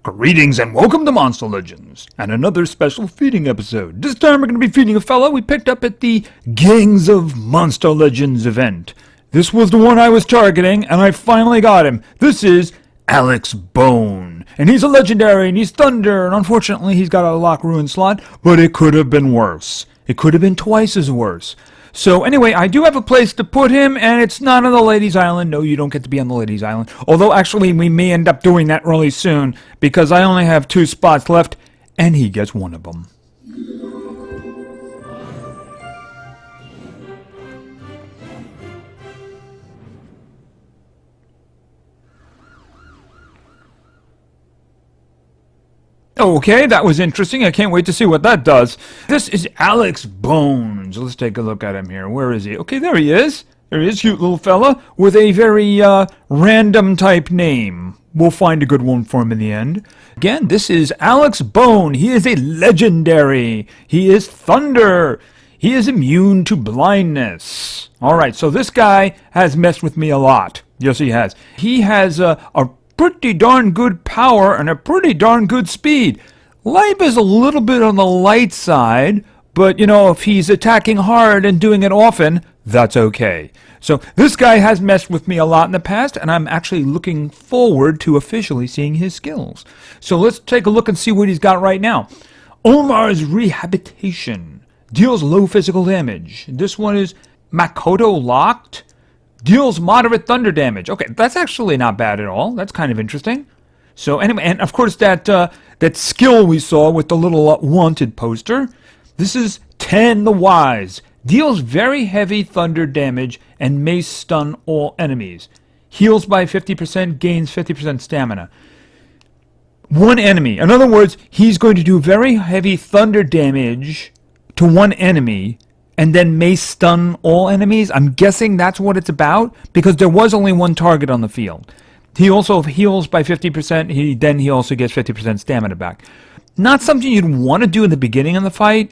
Greetings and welcome to Monster Legends, and another special feeding episode. This time we're going to be feeding a fella we picked up at the Gangs of Monster Legends event. This was the one I was targeting, and I finally got him. This is Alex Bone, and he's a legendary, and he's Thunder, and unfortunately he's got a Lock Ruin slot, but it could have been worse. It could have been twice as worse. So anyway, I do have a place to put him, and it's not on the Ladies Island. No, you don't get to be on the Ladies Island. Although, actually, we may end up doing that really soon, because I only have 2 spots left, and he gets one of them. Okay, that was interesting. I can't wait to see what that does. This is Alex Bones. Let's take a look at him here. Where is he? Okay, there he is. There he is, cute little fella with a very random type name. We'll find a good one for him in the end. Again, this is Alex Bone. He is a legendary. He is Thunder. He is immune to blindness. All right, so this guy has messed with me a lot. Yes, he has. He has a pretty darn good power and a pretty darn good speed. Life is a little bit on the light side, but you know, if he's attacking hard and doing it often, that's okay. So this guy has messed with me a lot in the past, and I'm actually looking forward to officially seeing his skills. So let's take a look and see what he's got right now. Omar's Rehabilitation deals low physical damage. This one is Makoto Locked. Deals moderate thunder damage. Okay, that's actually not bad at all. That's kind of interesting. So anyway, and of course that skill we saw with the little wanted poster. This is Ten the Wise. Deals very heavy thunder damage and may stun all enemies. Heals by 50%, gains 50% stamina. One enemy. In other words, he's going to do very heavy thunder damage to one enemy, and then may stun all enemies. I'm guessing that's what it's about, because there was only one target on the field. He also heals by 50%, then he also gets 50% stamina back. Not something you'd want to do in the beginning of the fight,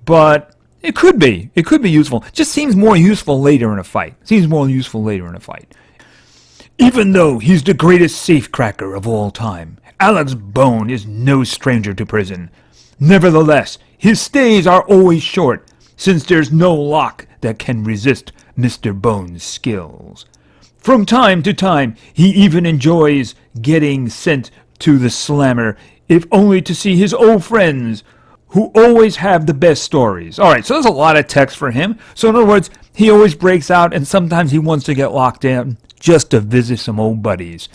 but it could be. It could be useful. Just seems more useful later in a fight. Even though he's the greatest safecracker of all time, Alex Bone is no stranger to prison. Nevertheless, his stays are always short, since there's no lock that can resist Mr. Bone's skills. From time to time, he even enjoys getting sent to the slammer, if only to see his old friends, who always have the best stories. Alright, so there's a lot of text for him. So in other words, he always breaks out, and sometimes he wants to get locked in just to visit some old buddies.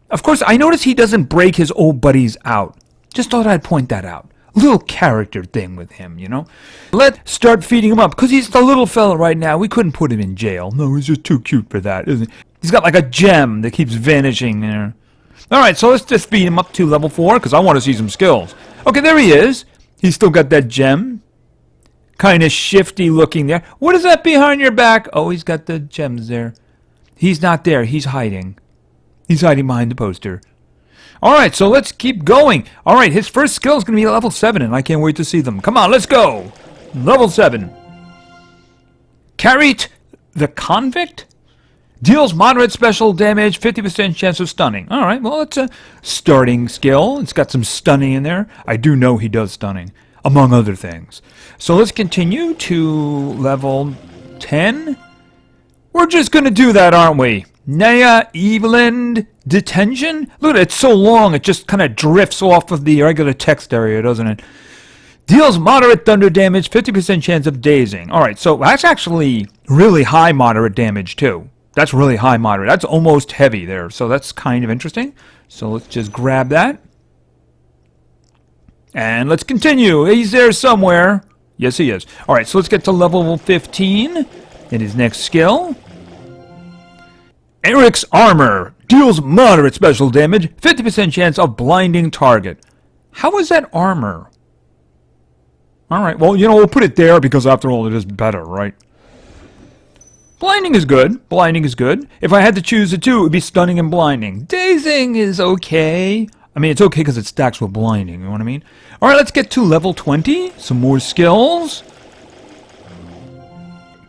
Of course, I notice he doesn't break his old buddies out. Just thought I'd point that out. Little character thing with him, you know. Let's start feeding him up, because he's the little fella right now. We couldn't put him in jail. No, he's just too cute for that, isn't he? He's got like a gem that keeps vanishing there. Alright, so let's just feed him up to level 4, because I want to see some skills. Okay, there he is. He's still got that gem. Kind of shifty looking there. What is that behind your back? Oh, he's got the gems there. He's not there. He's hiding. He's hiding behind the poster. Alright, so let's keep going. Alright, his first skill is going to be level 7, and I can't wait to see them. Come on, let's go. Level 7. Karit the Convict. Deals moderate special damage, 50% chance of stunning. Alright, well, it's a starting skill. It's got some stunning in there. I do know he does stunning, among other things. So let's continue to level 10. We're just going to do that, aren't we? Naya Eveland Detention? Look at it, it's so long, it just kind of drifts off of the regular text area, doesn't it? Deals moderate thunder damage, 50% chance of dazing. Alright, so that's actually really high moderate damage, too. That's really high moderate. That's almost heavy there, so that's kind of interesting. So let's just grab that. And let's continue. He's there somewhere. Yes, he is. Alright, so let's get to level 15 in his next skill. Eric's Armor deals moderate special damage, 50% chance of blinding target. How is that armor? Alright, well, you know, we'll put it there because after all, it is better, right? Blinding is good. Blinding is good. If I had to choose the two, it would be stunning and blinding. Dazing is okay. I mean, it's okay because it stacks with blinding, you know what I mean? Alright, let's get to level 20. Some more skills.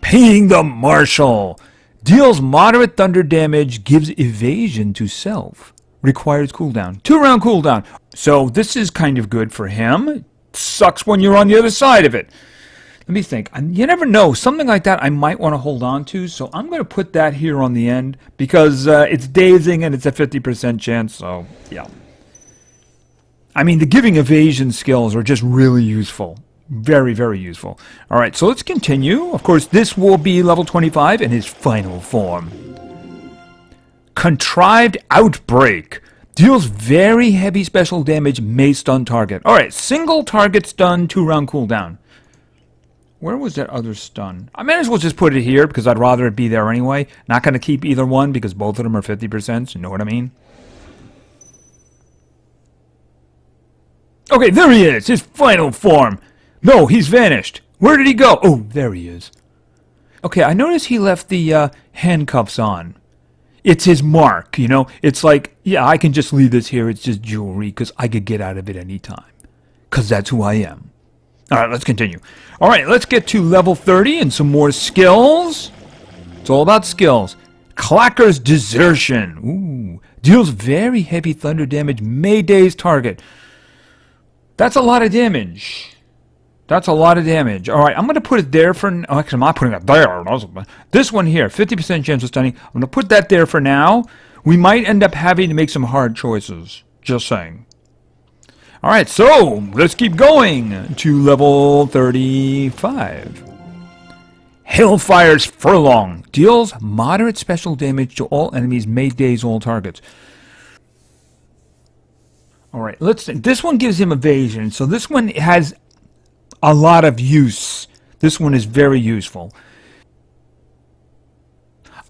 Paying the Marshal. Deals moderate thunder damage, gives evasion to self. requires cooldown. 2-round cooldown. So this is kind of good for him. Sucks when you're on the other side of it. Let me think. You never know. Something like that I might want to hold on to. So I'm going to put that here on the end because it's dazing and it's a 50% chance. So, yeah. I mean, the giving evasion skills are just really useful. Very, very useful. All right, so let's continue. Of course, this will be level 25 in his final form. Contrived Outbreak. Deals very heavy special damage, may stun target. All right, single target stun, 2-round cooldown. Where was that other stun? I might as well just put it here because I'd rather it be there anyway. Not going to keep either one because both of them are 50%. You know what I mean? Okay, there he is. His final form. No, he's vanished. Where did he go? Oh, there he is. Okay, I noticed he left the handcuffs on. It's his mark, you know? It's like, yeah, I can just leave this here. It's just jewelry because I could get out of it anytime. Because that's who I am. All right, let's continue. All right, let's get to level 30 and some more skills. It's all about skills. Clacker's Desertion. Ooh. Deals very heavy thunder damage, may daze target. That's a lot of damage. That's a lot of damage. All right, I'm going to put it there for... Oh, actually, I'm not putting it there. This one here, 50% chance of stunning. I'm going to put that there for now. We might end up having to make some hard choices. Just saying. All right, so let's keep going to level 35. Hailfire's Furlong. Deals moderate special damage to all enemies, may daze all targets. All right, let's... This one gives him evasion, so this one has a lot of use. This one is very useful.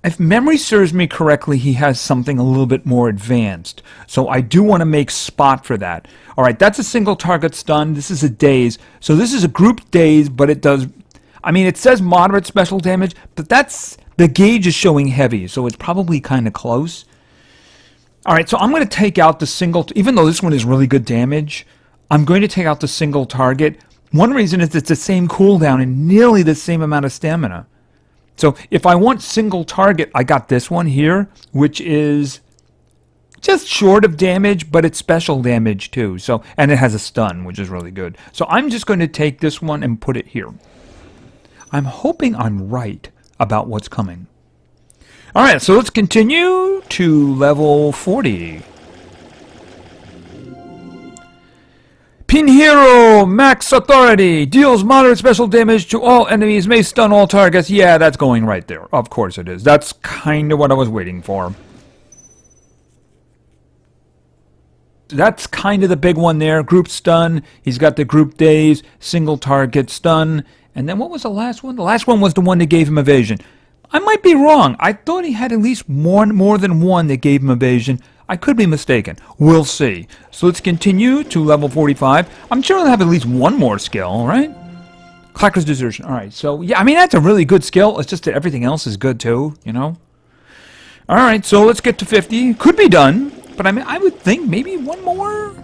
If memory serves me correctly, he has something a little bit more advanced. So I do want to make spot for that. All right, that's a single target stun. This is a daze. So this is a group daze, but it does... I mean, it says moderate special damage, but that's... The gauge is showing heavy, so it's probably kind of close. All right, so I'm going to take out the single... Even though this one is really good damage, I'm going to take out the single target. One reason is it's the same cooldown and nearly the same amount of stamina. So if I want single target, I got this one here, which is just short of damage, but it's special damage too. So, and it has a stun, which is really good. So I'm just going to take this one and put it here. I'm hoping I'm right about what's coming. All right, so let's continue to level 40. Pinheiro Max Authority. Deals moderate special damage to all enemies, may stun all targets. Yeah, that's going right there. Of course it is. That's kind of what I was waiting for. That's kind of the big one there. Group stun. He's got the group daze, single target stun. And then what was the last one? The last one was the one that gave him evasion. I might be wrong. I thought he had at least more than one that gave him evasion. I could be mistaken. We'll see. So let's continue to level 45. I'm sure I'll have at least one more skill, right? Clacker's Desertion. All right, so yeah, I mean, that's a really good skill. It's just that everything else is good too, you know? All right, so let's get to 50. Could be done, but I mean, I would think maybe one more.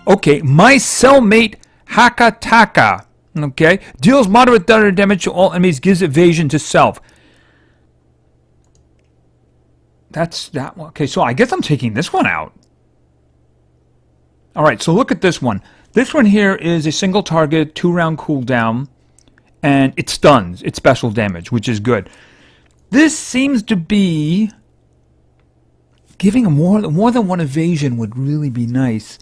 Okay, My Cellmate Hakataka. Okay, deals moderate thunder damage to all enemies, gives evasion to self. That's that one. Okay, so I guess I'm taking this one out. All right, so look at this one. This one here is a single target, 2-round cooldown, and it stuns. It's special damage, which is good. This seems to be giving a more than one evasion would really be nice.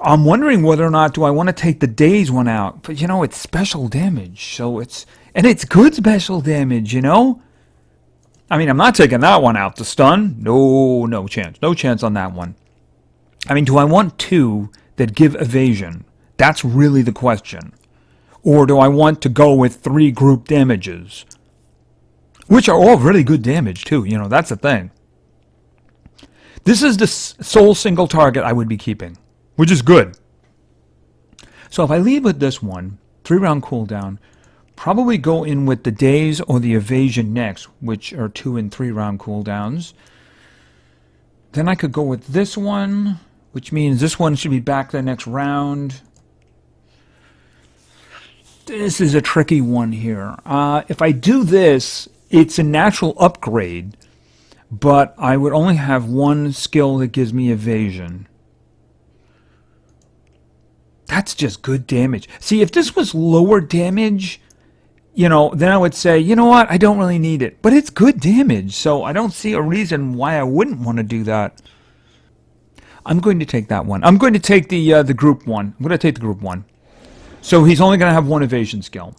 I'm wondering whether or not do I want to take the daze one out, but you know, it's special damage, so it's good special damage, you know. I mean, I'm not taking that one out. The stun? No chance. No chance on that one. I mean, do I want two that give evasion? That's really the question. Or do I want to go with 3 group damages? Which are all really good damage, too. You know, that's the thing. This is the sole single target I would be keeping, which is good. So if I leave with this one, 3-round cooldown, probably go in with the daze or the evasion next, which are 2 and 3-round cooldowns. Then I could go with this one, which means this one should be back the next round. This is a tricky one here. If I do this, it's a natural upgrade, but I would only have one skill that gives me evasion. That's just good damage. See, if this was lower damage, then I would say, you know what, I don't really need it. But it's good damage, so I don't see a reason why I wouldn't want to do that. I'm going to take that one. I'm going to take the group one. I'm going to take the group one. So he's only going to have one evasion skill.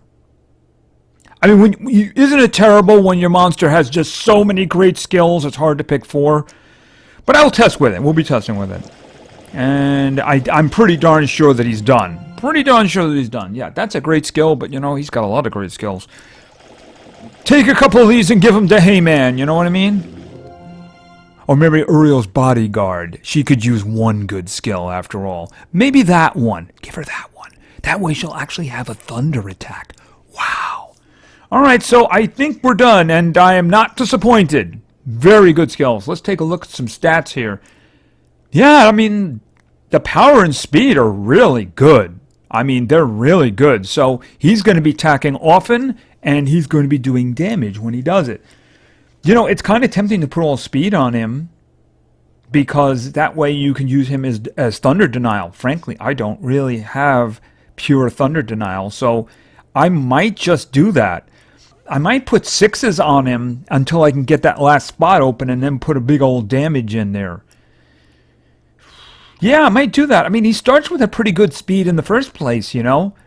I mean, isn't it terrible when your monster has just so many great skills, it's hard to pick 4? But I'll test with it. We'll be testing with it. And I'm pretty darn sure that he's done. Pretty darn sure that he's done. Yeah, that's a great skill, but, he's got a lot of great skills. Take a couple of these and give them to Heyman, you know what I mean? Or maybe Uriel's bodyguard. She could use one good skill, after all. Maybe that one. Give her that one. That way she'll actually have a thunder attack. Wow. All right, so I think we're done, and I am not disappointed. Very good skills. Let's take a look at some stats here. Yeah, I mean, the power and speed are really good. I mean, they're really good. So he's going to be attacking often, and he's going to be doing damage when he does it. It's kind of tempting to put all speed on him, because that way you can use him as Thunder Denial. Frankly, I don't really have pure Thunder Denial, so I might just do that. I might put 6s on him until I can get that last spot open and then put a big old damage in there. Yeah, I might do that. I mean, he starts with a pretty good speed in the first place,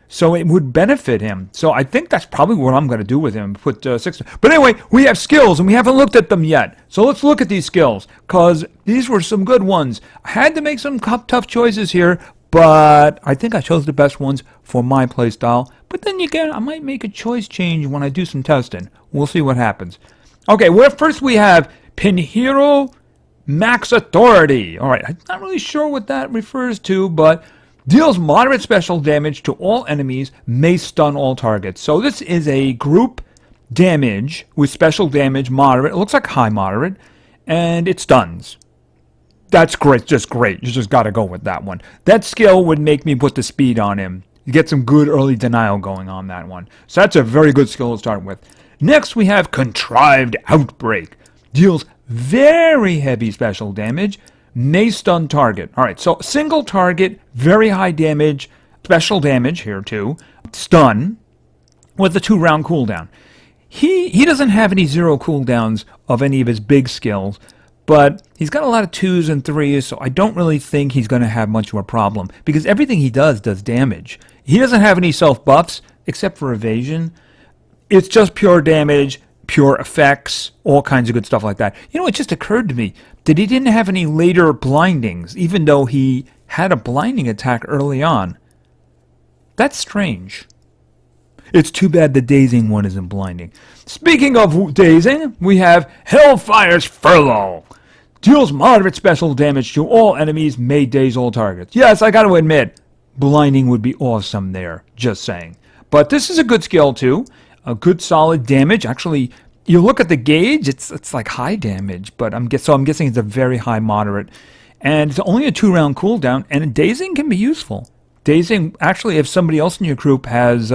so it would benefit him. So I think that's probably what I'm going to do with him, put 6. But anyway, we have skills, and we haven't looked at them yet. So let's look at these skills, because these were some good ones. I had to make some tough choices here, but I think I chose the best ones for my playstyle. But then again, I might make a choice change when I do some testing. We'll see what happens. Okay, well, first we have Pinheiro Max Authority. All right, I'm not really sure what that refers to, but deals moderate special damage to all enemies, may stun all targets. So this is a group damage with special damage, moderate. It looks like high moderate, and it stuns. That's great, just great. You just got to go with that one. That skill would make me put the speed on him. You get some good early denial going on that one. So that's a very good skill to start with. Next we have Contrived Outbreak. Deals very heavy special damage, may stun target. All right, so single target, very high damage, special damage here too, stun, with a 2-round cooldown. He doesn't have any 0 cooldowns of any of his big skills, but he's got a lot of 2s and 3s, so I don't really think he's going to have much of a problem, because everything he does damage. He doesn't have any self-buffs, except for evasion. It's just pure damage, pure effects, all kinds of good stuff like that. It just occurred to me that he didn't have any later blindings, even though he had a blinding attack early on. That's strange. It's too bad the dazing one isn't blinding. Speaking of dazing, we have Hellfire's Furlough. Deals moderate special damage to all enemies, may daze all targets. Yes, I gotta admit, blinding would be awesome there, just saying. But this is a good skill too. A good solid damage. Actually, you look at the gauge, it's like high damage, but I'm guessing it's a very high moderate. And it's only a 2-round cooldown, and dazing can be useful. Dazing, actually, if somebody else in your group has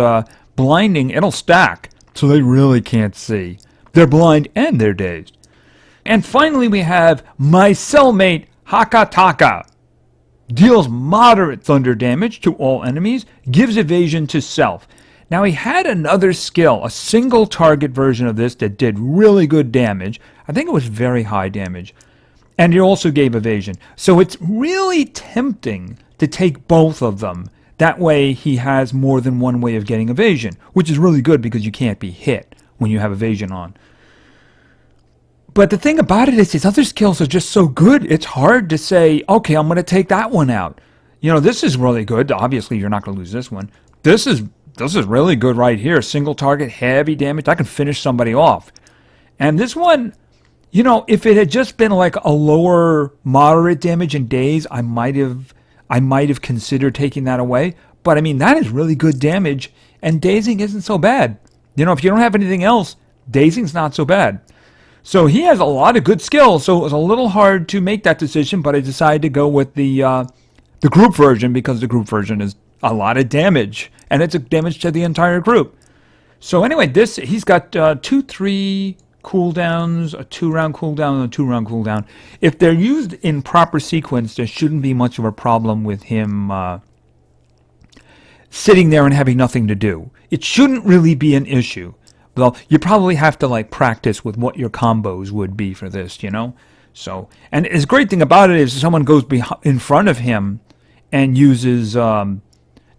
blinding, it'll stack, so they really can't see. They're blind and they're dazed. And finally, we have My Cellmate Hakataka. Deals moderate thunder damage to all enemies, gives evasion to self. Now, he had another skill, a single target version of this that did really good damage. I think it was very high damage. And it also gave evasion. So it's really tempting to take both of them. That way he has more than one way of getting evasion, which is really good because you can't be hit when you have evasion on. But the thing about it is his other skills are just so good, it's hard to say, okay, I'm going to take that one out. This is really good. Obviously, you're not going to lose this one. This is really good right here. Single target, heavy damage. I can finish somebody off. And this one, if it had just been like a lower moderate damage in daze, I might have considered taking that away. But I mean, that is really good damage, and dazing isn't so bad. If you don't have anything else, dazing's not so bad. So he has a lot of good skills, so it was a little hard to make that decision, but I decided to go with the group version, because the group version is a lot of damage, and it's a damage to the entire group. So anyway, he's got 2, 3, cooldowns, a 2-round cooldown, and a 2-round cooldown. If they're used in proper sequence, there shouldn't be much of a problem with him sitting there and having nothing to do. It shouldn't really be an issue. Well, you probably have to like practice with what your combos would be for this, you know? So, and the great thing about it is if someone goes in front of him and uses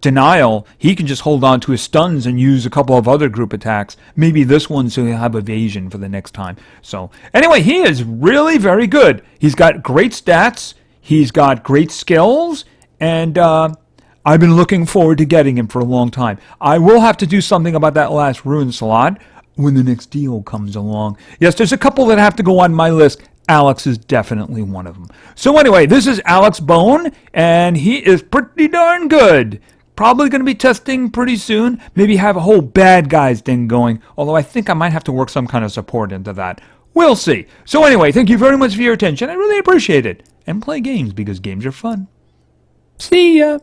denial, he can just hold on to his stuns and use a couple of other group attacks. Maybe this one so he'll have evasion for the next time. So, anyway, he is really very good. He's got great stats. He's got great skills. And I've been looking forward to getting him for a long time. I will have to do something about that last rune slot when the next deal comes along. Yes, there's a couple that have to go on my list. Alex is definitely one of them. So anyway, this is Alex Bone, and he is pretty darn good. Probably going to be testing pretty soon. Maybe have a whole bad guys thing going, although I think I might have to work some kind of support into that. We'll see. So anyway, thank you very much for your attention. I really appreciate it. And play games because games are fun. See ya.